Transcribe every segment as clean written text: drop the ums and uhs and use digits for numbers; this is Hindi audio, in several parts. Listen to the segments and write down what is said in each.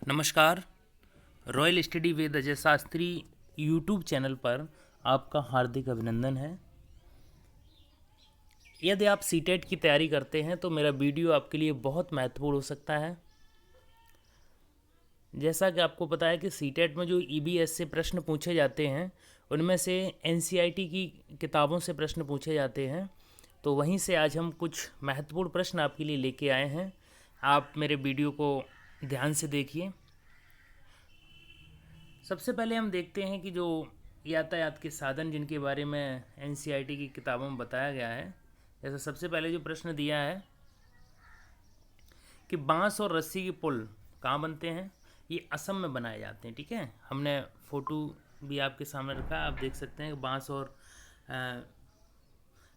नमस्कार। Royal study with Ajay Shastri YouTube channel पर आपका हार्दिक अभिनंदन है। यदि आप सीटेट की तैयारी करते हैं तो मेरा वीडियो आपके लिए बहुत महत्वपूर्ण हो सकता है। जैसा कि आपको पता है कि सीटेट में जो ईबीएस से प्रश्न पूछे जाते हैं उनमें से एनसीईआरटी की किताबों से प्रश्न पूछे जाते हैं। तो वहीं से आज हम कुछ महत्वपूर्ण प्रश्न आपके लिए लेके आए हैं। आप मेरे वीडियो को ध्यान से देखिए। सबसे पहले हम देखते हैं कि जो यातायात के साधन जिनके बारे में एनसीईआरटी की किताबों में बताया गया है। जैसे सबसे पहले जो प्रश्न दिया है कि बांस और रस्सी के पुल कहाँ बनते हैं, ये असम में बनाए जाते हैं। ठीक है, हमने फ़ोटो भी आपके सामने रखा है, आप देख सकते हैं कि बांस और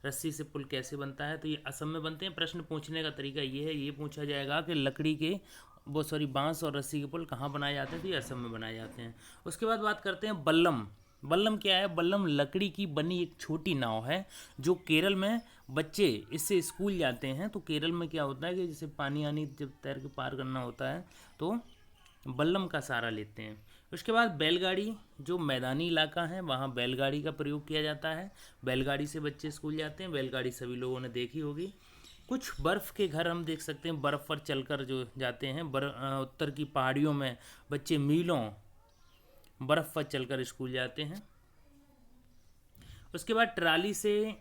रस्सी से पुल कैसे बनता है। तो ये असम में बनते हैं। प्रश्न पूछने का तरीका ये है, ये पूछा जाएगा कि लकड़ी के बांस और रस्सी के पुल कहाँ बनाए जाते हैं, तो ये असम में बनाए जाते हैं। उसके बाद बात करते हैं बल्लम। बल्लम क्या है? बल्लम लकड़ी की बनी एक छोटी नाव है जो केरल में बच्चे इससे स्कूल जाते हैं। तो केरल में क्या होता है कि जैसे पानी आनी जब तैर के पार करना होता है तो बल्लम का सहारा लेते हैं। उसके बाद बैलगाड़ी, जो मैदानी इलाका है वहाँ बैलगाड़ी का प्रयोग किया जाता है। बैलगाड़ी से बच्चे स्कूल जाते हैं। बैलगाड़ी सभी लोगों ने देखी होगी। कुछ बर्फ़ के घर हम देख सकते हैं, बर्फ़ पर चलकर जो जाते हैं। उत्तर की पहाड़ियों में बच्चे मीलों बर्फ़ पर चलकर स्कूल जाते हैं। उसके बाद ट्राली से,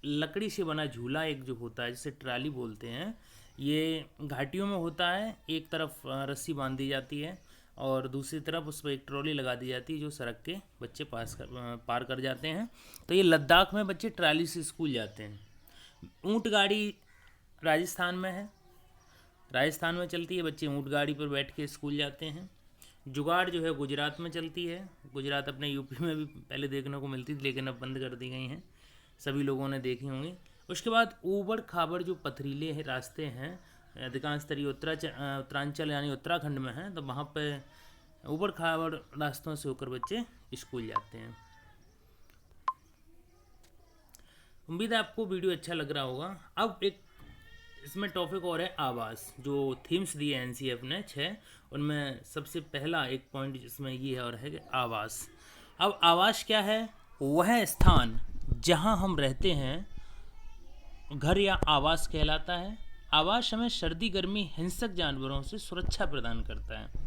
लकड़ी से बना झूला एक जो होता है जिसे ट्राली बोलते हैं, ये घाटियों में होता है। एक तरफ रस्सी बांध दी जाती है और दूसरी तरफ उस पर एक ट्रॉली लगा दी जाती है जो सड़क के बच्चे पार कर जाते हैं। तो ये लद्दाख में बच्चे ट्राली से स्कूल जाते हैं। ऊँट गाड़ी राजस्थान में है, राजस्थान में चलती है। बच्चे ऊँट गाड़ी पर बैठ के स्कूल जाते हैं। जुगाड़ जो है गुजरात में चलती है। गुजरात अपने यूपी में भी पहले देखने को मिलती थी लेकिन अब बंद कर दी गई हैं, सभी लोगों ने देखी होंगी। उसके बाद ऊबड़ खाबड़ जो पथरीले रास्ते हैं, अधिकांश तरी उत्तरांचल यानी उत्तराखंड में हैं, तो वहाँ पे ऊबड़ खाबड़ रास्तों से होकर बच्चे स्कूल जाते हैं। उम्मीद है आपको वीडियो अच्छा लग रहा होगा। अब एक इसमें टॉपिक और है आवास। जो थीम्स दिए एनसीएफ ने 6, उनमें सबसे पहला एक पॉइंट जिसमें ये है और है कि आवास। अब आवास क्या है? वह स्थान जहां हम रहते हैं घर या आवास कहलाता है। आवास हमें सर्दी गर्मी हिंसक जानवरों से सुरक्षा प्रदान करता है।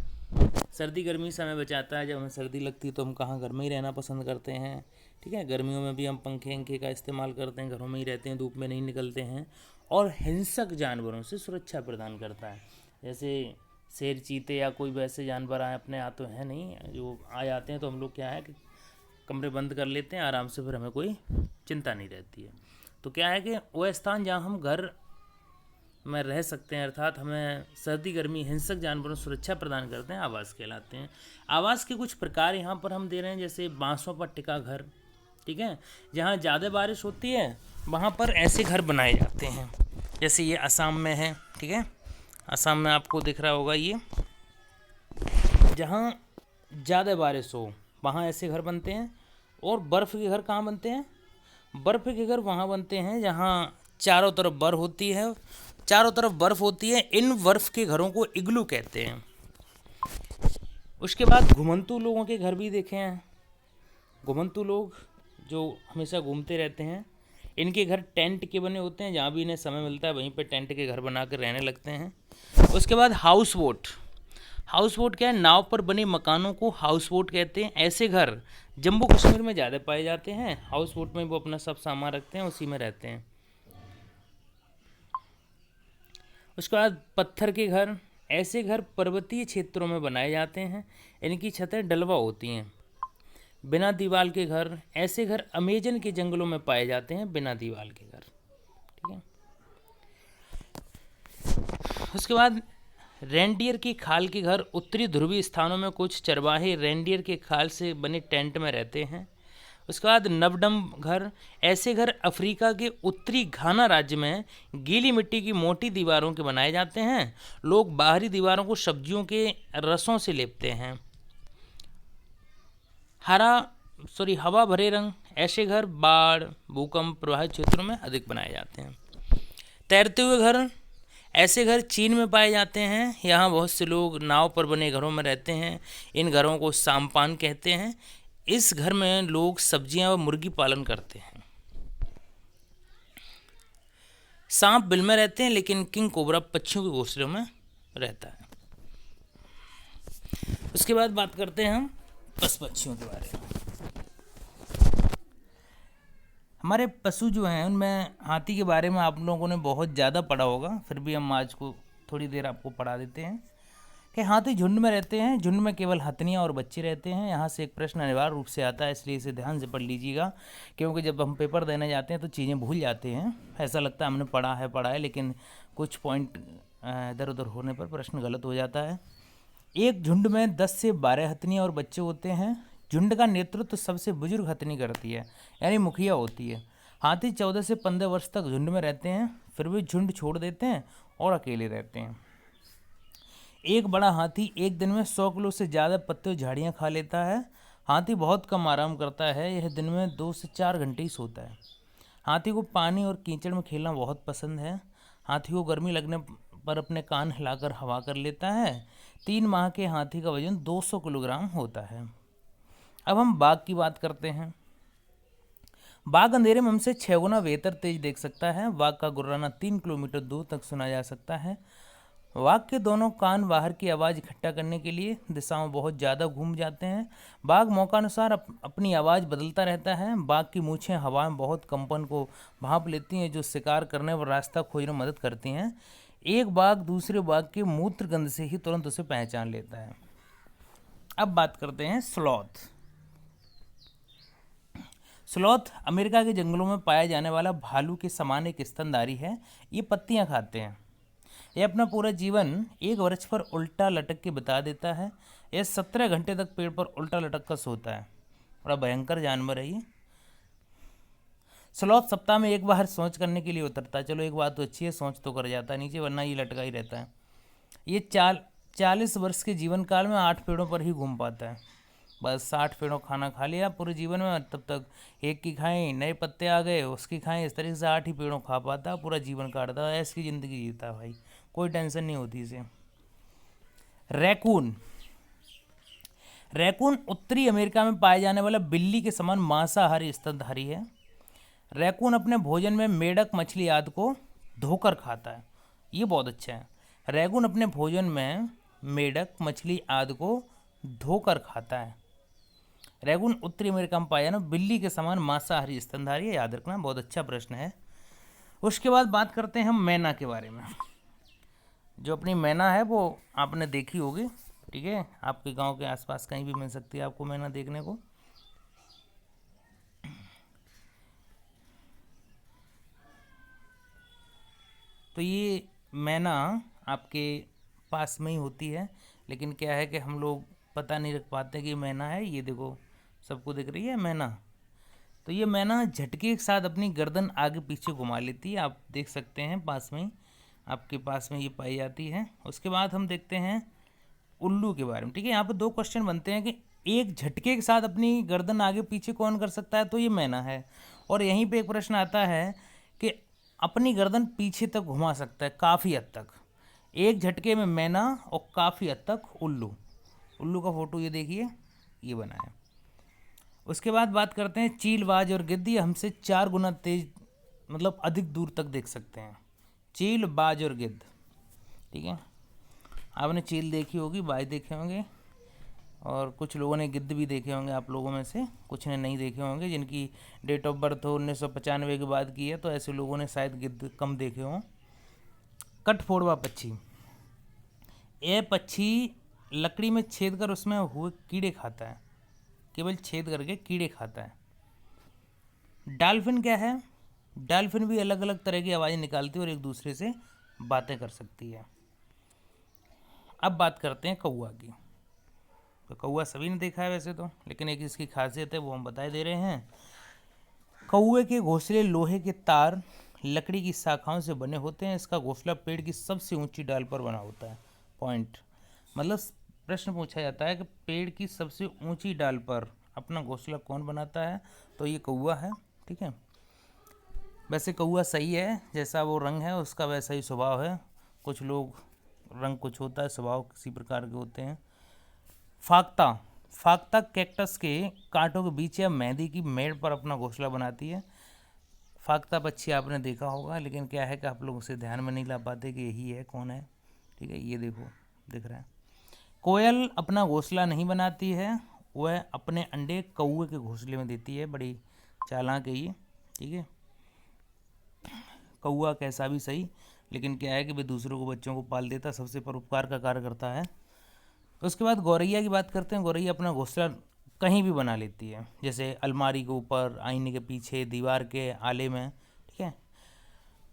सर्दी गर्मी से हमें बचाता है। जब हमें सर्दी लगती है तो हम कहाँ, घर में ही रहना पसंद करते हैं। ठीक है, गर्मियों में भी हम पंखे का इस्तेमाल करते हैं, घरों में ही रहते हैं, धूप में नहीं निकलते हैं। और हिंसक जानवरों से सुरक्षा प्रदान करता है। जैसे शेर, चीते या कोई वैसे जानवर आए, अपने यहाँ तो है नहीं, जो आ जाते हैं तो हम लोग क्या है कि कमरे बंद कर लेते हैं आराम से, फिर हमें कोई चिंता नहीं रहती है। तो क्या है कि वो स्थान जहाँ हम घर में रह सकते हैं, अर्थात हमें सर्दी गर्मी हिंसक जानवरों से सुरक्षा प्रदान करते हैं, आवास कहलाते हैं। आवास के कुछ प्रकार यहाँ पर हम दे रहे हैं, जैसे बांसों पर टिका घर। ठीक है, जहाँ ज़्यादा बारिश होती है वहाँ पर ऐसे घर बनाए जाते हैं। जैसे ये असम में है। ठीक है, असम में आपको दिख रहा होगा, ये जहाँ ज़्यादा बारिश हो वहाँ ऐसे घर बनते हैं। और बर्फ़ के घर कहाँ बनते हैं? बर्फ़ के घर वहाँ बनते हैं जहाँ चारों तरफ बर्फ़ होती है, चारों तरफ बर्फ़ होती है। इन बर्फ़ के घरों को इग्लू कहते हैं। उसके बाद घुमंतू लोगों के घर भी देखे हैं। घुमंतू लोग जो हमेशा घूमते रहते हैं, इनके घर टेंट के बने होते हैं। जहाँ भी इन्हें समय मिलता है वहीं पे टेंट के घर बना कर रहने लगते हैं। उसके बाद हाउस बोट। हाउस बोट क्या है? नाव पर बने मकानों को हाउस बोट कहते हैं। ऐसे घर जम्मू कश्मीर में ज़्यादा पाए जाते हैं। हाउस बोट में वो अपना सब सामान रखते हैं, उसी में रहते हैं। उसके बाद पत्थर के घर। ऐसे घर पर्वतीय क्षेत्रों में बनाए जाते हैं। इनकी छतें डलवा होती हैं। बिना दीवार के घर। ऐसे घर अमेजन के जंगलों में पाए जाते हैं, बिना दीवार के घर। ठीक है, उसके बाद रेंडियर की खाल के घर। उत्तरी ध्रुवीय स्थानों में कुछ चरवाहे रेंडियर के खाल से बने टेंट में रहते हैं। उसके बाद नवडम घर। ऐसे घर अफ्रीका के उत्तरी घाना राज्य में गीली मिट्टी की मोटी दीवारों के बनाए जाते हैं। लोग बाहरी दीवारों को सब्जियों के रसों से लेपते हैं। हवा भरे रंग। ऐसे घर बाढ़ भूकंप प्रभावित क्षेत्रों में अधिक बनाए जाते हैं। तैरते हुए घर। ऐसे घर चीन में पाए जाते हैं। यहाँ बहुत से लोग नाव पर बने घरों में रहते हैं। इन घरों को साम्पान कहते हैं। इस घर में लोग सब्जियां व मुर्गी पालन करते हैं। सांप बिल में रहते हैं, लेकिन किंग कोबरा पक्षियों के घोंसलों में रहता है। उसके बाद बात करते हैं हम पशु पक्षियों के बारे में। हमारे पशु जो हैं उनमें हाथी के बारे में आप लोगों ने बहुत ज़्यादा पढ़ा होगा, फिर भी हम आज को थोड़ी देर आपको पढ़ा देते हैं कि हाथी झुंड में रहते हैं। झुंड में केवल हथनियाँ और बच्चे रहते हैं। यहाँ से एक प्रश्न अनिवार्य रूप से आता है, इसलिए इसे ध्यान से पढ़ लीजिएगा, क्योंकि जब हम पेपर देने जाते हैं तो चीज़ें भूल जाते हैं। ऐसा लगता है हमने पढ़ा है, लेकिन कुछ पॉइंट इधर उधर होने पर प्रश्न गलत हो जाता है। एक झुंड में 10 से 12 हथनियाँ और बच्चे होते हैं। झुंड का नेतृत्व सबसे बुजुर्ग हथनी करती है, यानी मुखिया होती है। हाथी 14 से 15 वर्ष तक झुंड में रहते हैं, फिर भी झुंड छोड़ देते हैं और अकेले रहते हैं। एक बड़ा हाथी एक दिन में 100 किलो से ज़्यादा पत्ते और झाड़ियाँ खा लेता है। हाथी बहुत कम आराम करता है, यह दिन में 2 से 4 घंटे ही सोता है। हाथी को पानी और कीचड़ में खेलना बहुत पसंद है। हाथी को गर्मी लगने पर अपने कान हिलाकर हवा कर लेता है। 3 माह के हाथी का वजन 200 किलोग्राम होता है। अब हम बाघ की बात करते हैं। बाघ अंधेरे में हमसे 6 गुना बेहतर तेज देख सकता है। बाघ का गुर्राना 3 किलोमीटर दूर तक सुना जा सकता है। बाघ के दोनों कान बाहर की आवाज़ इकट्ठा करने के लिए दिशाओं बहुत ज़्यादा घूम जाते हैं। बाघ मौकानुसार अपनी आवाज़ बदलता रहता है। बाघ की मूछें हवा में बहुत कंपन को भांप लेती हैं, जो शिकार करने और रास्ता खोजने में मदद करती हैं। एक बाघ दूसरे बाघ के मूत्र गंध से ही तुरंत उसे पहचान लेता है। अब बात करते हैं स्लॉथ। स्लॉथ अमेरिका के जंगलों में पाया जाने वाला भालू के समान एक स्तनधारी है। ये पत्तियां खाते हैं। यह अपना पूरा जीवन एक वृक्ष पर उल्टा लटक के बिता देता है। यह 17 घंटे तक पेड़ पर उल्टा लटक कर सोता है। बड़ा भयंकर जानवर है ये। स्लॉथ सप्ताह में एक बार सोच करने के लिए उतरता है। चलो एक बात तो अच्छी है, सोच तो कर जाता है नीचे, वरना ये लटका ही रहता है। ये 40 वर्ष के जीवन काल में 8 पेड़ों पर ही घूम पाता है। बस 60 पेड़ों खाना खा लिया पूरे जीवन में, तब तक एक की खाई, नए पत्ते आ गए, उसकी खाई, इस तरीके से 8 ही पेड़ों खा पाता, पूरा जीवन काटता, ऐसी ज़िंदगी जीता भाई, कोई टेंशन नहीं होती इसे। रैकून। रैकून उत्तरी अमेरिका में पाए जाने वाला बिल्ली के समान मांसाहारी स्तनधारी है। रैकून अपने भोजन में मेढक मछली आदि को धोकर खाता है। ये बहुत अच्छा है। रैकून अपने भोजन में मेढक मछली आदि को धोकर खाता है। रैकून उत्तरी अमेरिका में पाया ना, बिल्ली के समान मांसाहारी स्तनधारी है, याद रखना, बहुत अच्छा प्रश्न है। उसके बाद बात करते हैं हम मैना के बारे में। जो अपनी मैना है वो आपने देखी होगी, ठीक है, आपके गांव के आसपास कहीं भी मिल सकती है आपको मैना देखने को। तो ये मैना आपके पास में ही होती है, लेकिन क्या है कि हम लोग पता नहीं रख पाते कि मैना है। ये देखो, सबको दिख रही है मैना। तो ये मैना झटके के साथ अपनी गर्दन आगे पीछे घुमा लेती है, आप देख सकते हैं पास में, आपके पास में ये पाई जाती है। उसके बाद हम देखते हैं उल्लू के बारे में, ठीक है। यहाँ पर 2 क्वेश्चन बनते हैं कि एक झटके के साथ अपनी गर्दन आगे पीछे कौन कर सकता है, तो ये मैना है। और यहीं पे एक प्रश्न आता है कि अपनी गर्दन पीछे तक घुमा सकता है काफ़ी हद तक। एक झटके में मैना और काफ़ी हद तक उल्लू। उल्लू का फोटो ये देखिए, ये बना है। उसके बाद बात करते हैं चील, बाज और गिद्ध। ये हमसे 4 गुना तेज, मतलब अधिक दूर तक देख सकते हैं। चील, बाज और गिद्ध, ठीक है। आपने चील देखी होगी, बाज देखे होंगे, और कुछ लोगों ने गिद्ध भी देखे होंगे आप लोगों में से, कुछ ने नहीं देखे होंगे। जिनकी डेट ऑफ बर्थ हो 1995 के बाद की है, तो ऐसे लोगों ने शायद गिद्ध कम देखे हों। कठफोड़वा पक्षी। यह पक्षी लकड़ी में छेद कर उसमें हुए कीड़े खाता है, केवल छेद करके कीड़े खाता है। डॉल्फिन क्या है? डॉल्फिन भी अलग अलग तरह की आवाज़ें निकालती है और एक दूसरे से बातें कर सकती है। अब बात करते हैं कौआ की। तो कौआ सभी ने देखा है वैसे तो, लेकिन एक इसकी खासियत है वो हम बताए दे रहे हैं। कौए के घोंसले लोहे के तार, लकड़ी की शाखाओं से बने होते हैं। इसका घोंसला पेड़ की सबसे ऊंची डाल पर बना होता है। पॉइंट, मतलब प्रश्न पूछा जाता है कि पेड़ की सबसे ऊंची डाल पर अपना घोंसला कौन बनाता है, तो ये कौआ है, ठीक है। वैसे कौआ सही है, जैसा वो रंग है उसका वैसा ही स्वभाव है, कुछ लोग रंग कुछ होता है, स्वभाव किसी प्रकार के होते हैं। फाख्ता, फाख्ता कैक्टस के कांटों के बीच या मेहंदी की मेड़ पर अपना घोंसला बनाती है। फाख्ता पक्षी आपने देखा होगा, लेकिन क्या है कि आप लोग उसे ध्यान में नहीं ला पाते कि यही है, कौन है। ठीक है, ये देखो दिख रहा है। कोयल अपना घोंसला नहीं बनाती है, वह अपने अंडे कौवे के घोंसले में देती है। बड़ी चालाक है ये। ठीक है, कौआ कैसा भी सही, लेकिन क्या है कि वे दूसरों को, बच्चों को पाल देता, सबसे परोपकार का कार्य करता है। उसके बाद गौरैया की बात करते हैं। गौरैया अपना घोंसला कहीं भी बना लेती है, जैसे अलमारी के ऊपर, आईने के पीछे, दीवार के आले में। ठीक है,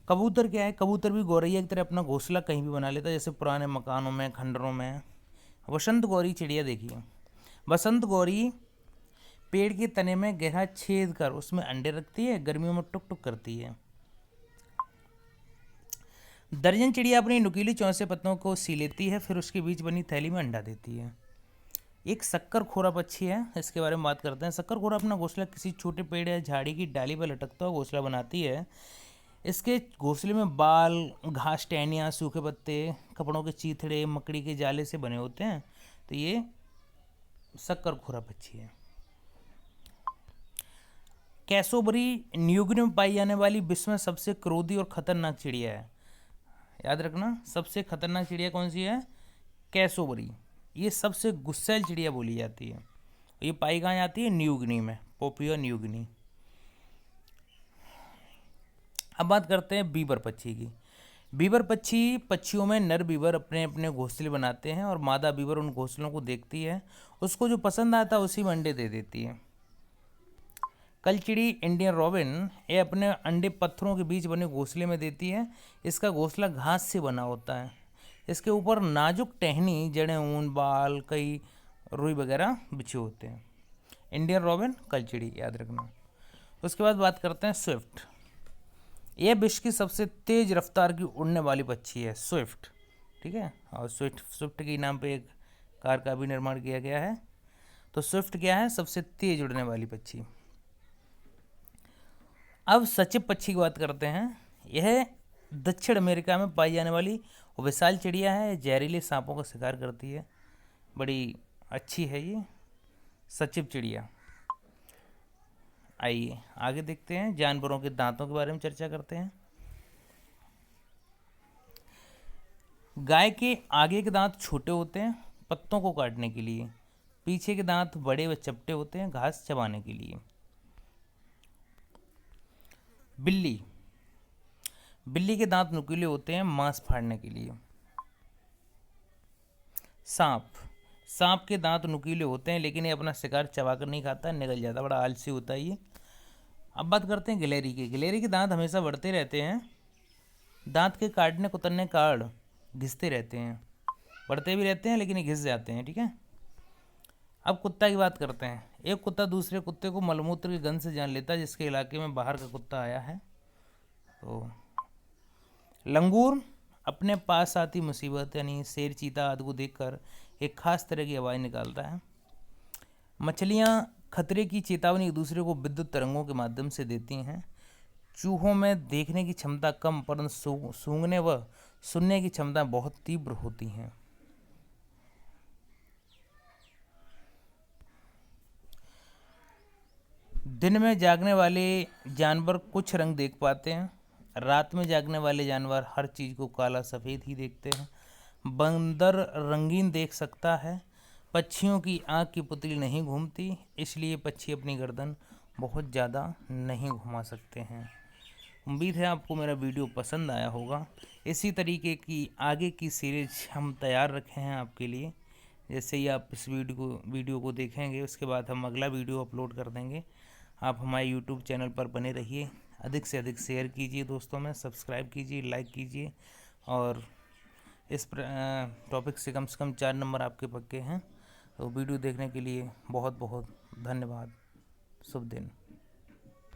कबूतर क्या है, कबूतर भी गौरैया की तरह अपना घोंसला कहीं भी बना लेता है, जैसे पुराने मकानों में, खंडरों में। वसंत गौरी चिड़िया देखिए, वसंत गौरी पेड़ के तने में गहरा छेद कर उसमें अंडे रखती है, गर्मियों में टुक टुक करती है। दर्जन चिड़िया अपनी नुकीली चोंच से पत्तों को सी लेती है, फिर उसके बीच बनी थैली में अंडा देती है। एक शक्करखोरा पक्षी है, इसके बारे में बात करते हैं। शक्करखोरा अपना घोंसला किसी छोटे पेड़ या झाड़ी की डाली पर लटकता हुआ घोंसला बनाती है। इसके घोंसले में बाल, घास टहनियाँ, सूखे पत्ते, कपड़ों के चीथड़े, मकड़ी के जाले से बने होते हैं। तो ये शक्करखोरा पक्षी है। कैसोबरी न्यूगिनी में पाई जाने वाली विश्व में सबसे क्रोधी और खतरनाक चिड़िया है। याद रखना, सबसे खतरनाक चिड़िया कौन सी है? कैसोबरी। ये सबसे गुस्सैल चिड़िया बोली जाती है। ये पाई कहाँ जाती है? न्यूगिनी में, पोपिया न्यूगिनी। अब बात करते हैं बीबर पक्षी की। बीबर पक्षी, पक्षियों में नर बीबर अपने अपने घोंसले बनाते हैं और मादा बीबर उन घोंसलों को देखती है, उसको जो पसंद आता है उसी में अंडे दे देती है। कलचिड़ी इंडियन रॉबिन, ये अपने अंडे पत्थरों के बीच बने घोंसले में देती है। इसका घोंसला घास से बना होता है। इसके ऊपर नाजुक टहनी, जड़ें, ऊन, बाल, कई रुई वगैरह बिछे होते हैं। इंडियन रॉबिन, कलचिड़ी, याद रखना। उसके बाद बात करते हैं स्विफ्ट। यह विश्व की सबसे तेज रफ्तार की उड़ने वाली पक्षी है, स्विफ्ट। ठीक है, और स्विफ्ट के नाम पे एक कार का भी निर्माण किया गया है। तो स्विफ्ट क्या है? सबसे तेज उड़ने वाली पक्षी। अब सचिव पक्षी की बात करते हैं। यह दक्षिण अमेरिका में पाई जाने वाली विशाल चिड़िया है, जहरीले सांपों का शिकार करती है। बड़ी अच्छी है ये सचिव चिड़िया। आइए आगे देखते हैं, जानवरों के दांतों के बारे में चर्चा करते हैं। गाय के आगे के दांत छोटे होते हैं पत्तों को काटने के लिए, पीछे के दांत बड़े व चपटे होते हैं घास चबाने के लिए। बिल्ली, बिल्ली के दांत नुकीले होते हैं मांस फाड़ने के लिए। सांप, सांप के दांत नुकीले होते हैं लेकिन ये अपना शिकार चबाकर नहीं खाता, निगल जाता, बड़ा आलसी होता है ये। अब बात करते हैं गिलहरी की। गिलहरी के दांत हमेशा बढ़ते रहते हैं, दांत के काटने कुतरने कारण घिसते रहते हैं, बढ़ते भी रहते हैं लेकिन ये घिस जाते हैं। ठीक है, अब कुत्ता की बात करते हैं। एक कुत्ता दूसरे कुत्ते को मलमूत्र की गंध से जान लेता है जिसके इलाके में बाहर का कुत्ता आया है। तो लंगूर अपने पास आती मुसीबत यानी शेर, चीता आदि को देखकर एक खास तरह की आवाज़ निकालता है। मछलियाँ खतरे की चेतावनी एक दूसरे को विद्युत तरंगों के माध्यम से देती हैं। चूहों में देखने की क्षमता कम परंतु सूंघने व सुनने की क्षमता बहुत तीव्र होती हैं। दिन में जागने वाले जानवर कुछ रंग देख पाते हैं, रात में जागने वाले जानवर हर चीज़ को काला सफ़ेद ही देखते हैं। बंदर रंगीन देख सकता है। पक्षियों की आँख की पुतली नहीं घूमती, इसलिए पक्षी अपनी गर्दन बहुत ज़्यादा नहीं घुमा सकते हैं। उम्मीद है आपको मेरा वीडियो पसंद आया होगा। इसी तरीके की आगे की सीरीज हम तैयार रखे हैं आपके लिए। जैसे ही आप इस वीडियो को देखेंगे उसके बाद हम अगला वीडियो अपलोड कर देंगे। आप हमारे यूट्यूब चैनल पर बने रहिए, अधिक से अधिक शेयर कीजिए दोस्तों में, सब्सक्राइब कीजिए, लाइक कीजिए। और इस टॉपिक से कम 4 नंबर आपके पक्के हैं। तो वीडियो देखने के लिए बहुत बहुत धन्यवाद। शुभ दिन।